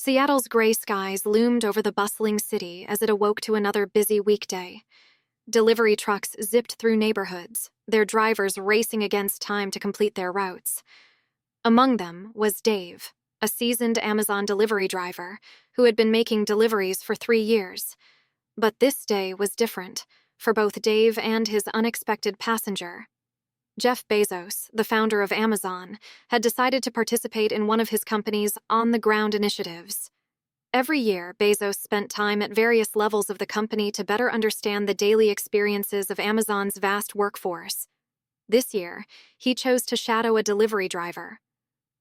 Seattle's gray skies loomed over the bustling city as it awoke to another busy weekday. Delivery trucks zipped through neighborhoods, their drivers racing against time to complete their routes. Among them was Dave, a seasoned Amazon delivery driver who had been making deliveries for 3 years. But this day was different for both Dave and his unexpected passenger. Jeff Bezos, the founder of Amazon, had decided to participate in one of his company's on-the-ground initiatives. Every year, Bezos spent time at various levels of the company to better understand the daily experiences of Amazon's vast workforce. This year, he chose to shadow a delivery driver.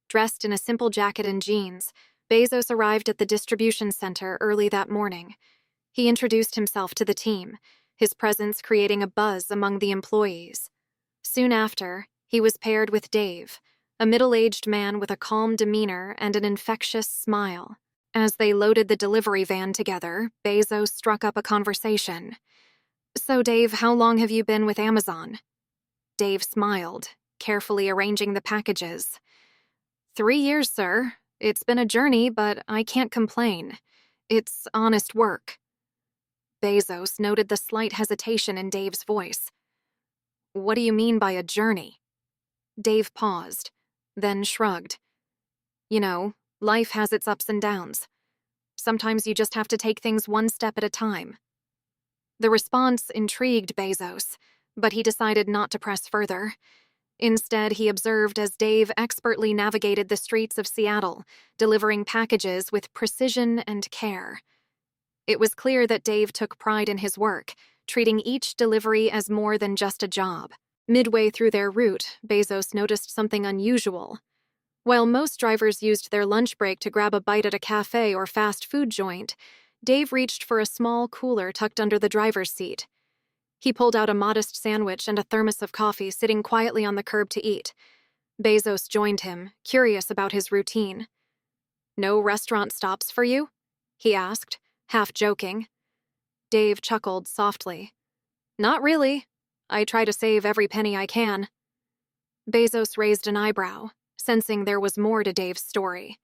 Dressed in a simple jacket and jeans, Bezos arrived at the distribution center early that morning. He introduced himself to the team, his presence creating a buzz among the employees. Soon after, he was paired with Dave, a middle-aged man with a calm demeanor and an infectious smile. As they loaded the delivery van together, Bezos struck up a conversation. "So, Dave, how long have you been with Amazon?" Dave smiled, carefully arranging the packages. 3 years, sir. It's been a journey, but I can't complain. It's honest work." Bezos noted the slight hesitation in Dave's voice. "What do you mean by a journey?" Dave paused, then shrugged. "You know, life has its ups and downs. Sometimes you just have to take things one step at a time." The response intrigued Bezos, but he decided not to press further. Instead, he observed as Dave expertly navigated the streets of Seattle, delivering packages with precision and care. It was clear that Dave took pride in his work, treating each delivery as more than just a job. Midway through their route, Bezos noticed something unusual. While most drivers used their lunch break to grab a bite at a cafe or fast food joint, Dave reached for a small cooler tucked under the driver's seat. He pulled out a modest sandwich and a thermos of coffee, sitting quietly on the curb to eat. Bezos joined him, curious about his routine. "No restaurant stops for you?" he asked, half joking. Dave chuckled softly. "Not really. I try to save every penny I can." Bezos raised an eyebrow, sensing there was more to Dave's story.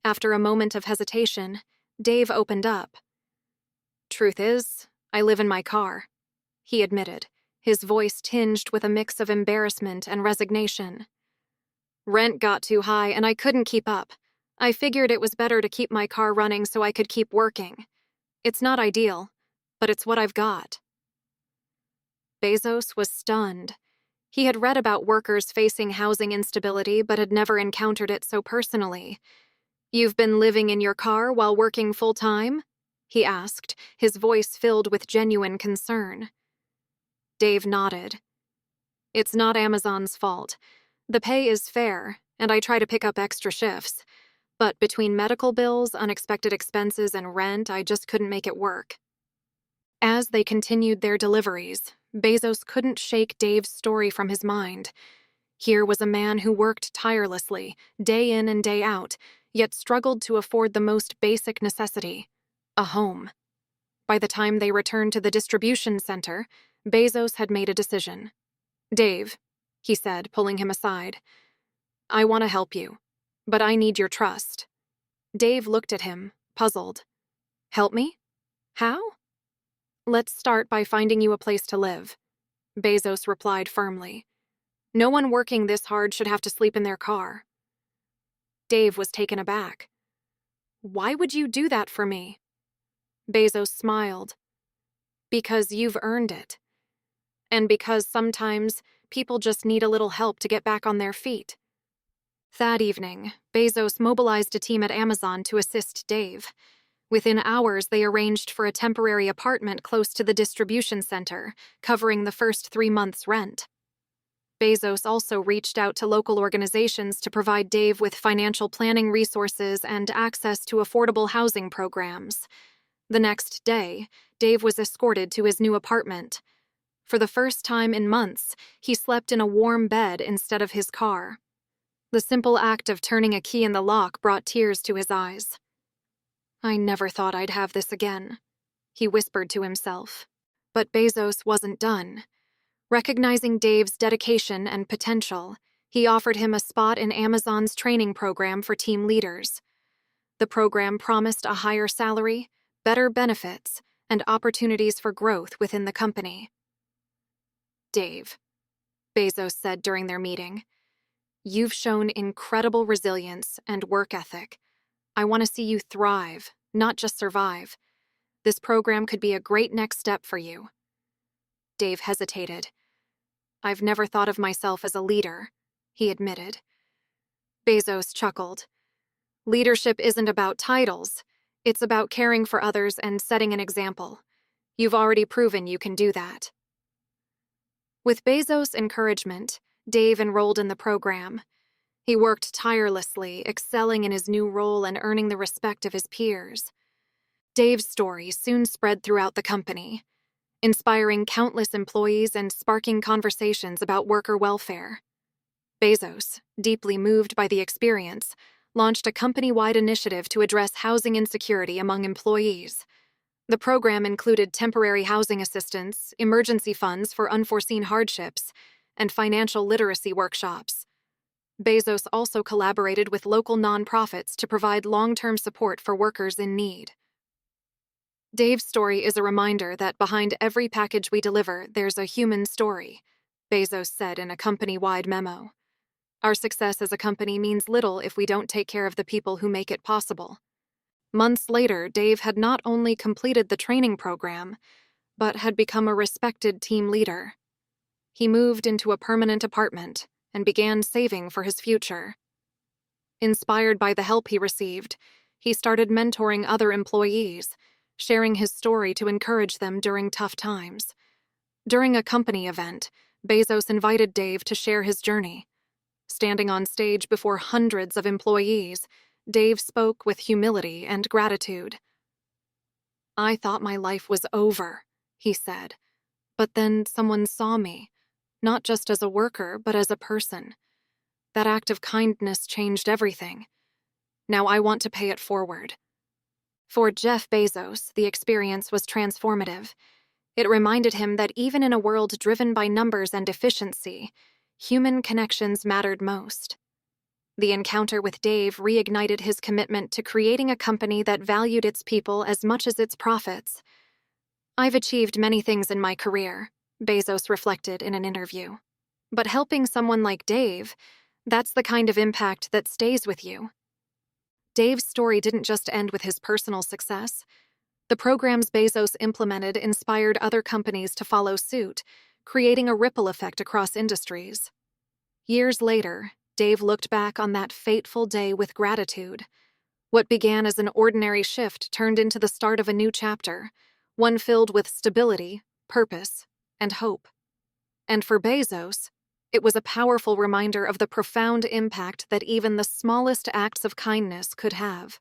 After a moment of hesitation, Dave opened up. "Truth is, I live in my car," he admitted, his voice tinged with a mix of embarrassment and resignation. "Rent got too high and I couldn't keep up. I figured it was better to keep my car running so I could keep working. It's not ideal, but it's what I've got." Bezos was stunned. He had read about workers facing housing instability but had never encountered it so personally. "You've been living in your car while working full-time?" he asked, his voice filled with genuine concern. Dave nodded. "It's not Amazon's fault. The pay is fair, and I try to pick up extra shifts. But between medical bills, unexpected expenses, and rent, I just couldn't make it work." As they continued their deliveries, Bezos couldn't shake Dave's story from his mind. Here was a man who worked tirelessly, day in and day out, yet struggled to afford the most basic necessity, a home. By the time they returned to the distribution center, Bezos had made a decision. "Dave," he said, pulling him aside, "I want to help you, but I need your trust." Dave looked at him, puzzled. "Help me? How?" "Let's start by finding you a place to live," Bezos replied firmly. "No one working this hard should have to sleep in their car." Dave was taken aback. "Why would you do that for me?" Bezos smiled. "Because you've earned it. And because sometimes people just need a little help to get back on their feet." That evening, Bezos mobilized a team at Amazon to assist Dave. Within hours, they arranged for a temporary apartment close to the distribution center, covering the first 3 months' rent. Bezos also reached out to local organizations to provide Dave with financial planning resources and access to affordable housing programs. The next day, Dave was escorted to his new apartment. For the first time in months, he slept in a warm bed instead of his car. The simple act of turning a key in the lock brought tears to his eyes. "I never thought I'd have this again," he whispered to himself. But Bezos wasn't done. Recognizing Dave's dedication and potential, he offered him a spot in Amazon's training program for team leaders. The program promised a higher salary, better benefits, and opportunities for growth within the company. "Dave," Bezos said during their meeting, "you've shown incredible resilience and work ethic. I want to see you thrive, not just survive. This program could be a great next step for you." Dave hesitated. "I've never thought of myself as a leader," he admitted. Bezos chuckled. "Leadership isn't about titles. It's about caring for others and setting an example. You've already proven you can do that." With Bezos' encouragement, Dave enrolled in the program. He worked tirelessly, excelling in his new role and earning the respect of his peers. Dave's story soon spread throughout the company, inspiring countless employees and sparking conversations about worker welfare. Bezos, deeply moved by the experience, launched a company-wide initiative to address housing insecurity among employees. The program included temporary housing assistance, emergency funds for unforeseen hardships, and financial literacy workshops. Bezos also collaborated with local nonprofits to provide long-term support for workers in need. Dave's story is a reminder that behind every package we deliver, there's a human story, Bezos said in a company-wide memo. "Our success as a company means little if we don't take care of the people who make it possible." Months later, Dave had not only completed the training program, but had become a respected team leader. He moved into a permanent apartment and began saving for his future. Inspired by the help he received, he started mentoring other employees, sharing his story to encourage them during tough times. During a company event, Bezos invited Dave to share his journey. Standing on stage before hundreds of employees, Dave spoke with humility and gratitude. "I thought my life was over," he said. "But then someone saw me, not just as a worker, but as a person. That act of kindness changed everything. Now I want to pay it forward." For Jeff Bezos, the experience was transformative. It reminded him that even in a world driven by numbers and efficiency, human connections mattered most. The encounter with Dave reignited his commitment to creating a company that valued its people as much as its profits. "I've achieved many things in my career," Bezos reflected in an interview. "But helping someone like Dave, that's the kind of impact that stays with you." Dave's story didn't just end with his personal success. The programs Bezos implemented inspired other companies to follow suit, creating a ripple effect across industries. Years later, Dave looked back on that fateful day with gratitude. What began as an ordinary shift turned into the start of a new chapter, one filled with stability, purpose, and hope. And for Bezos, it was a powerful reminder of the profound impact that even the smallest acts of kindness could have.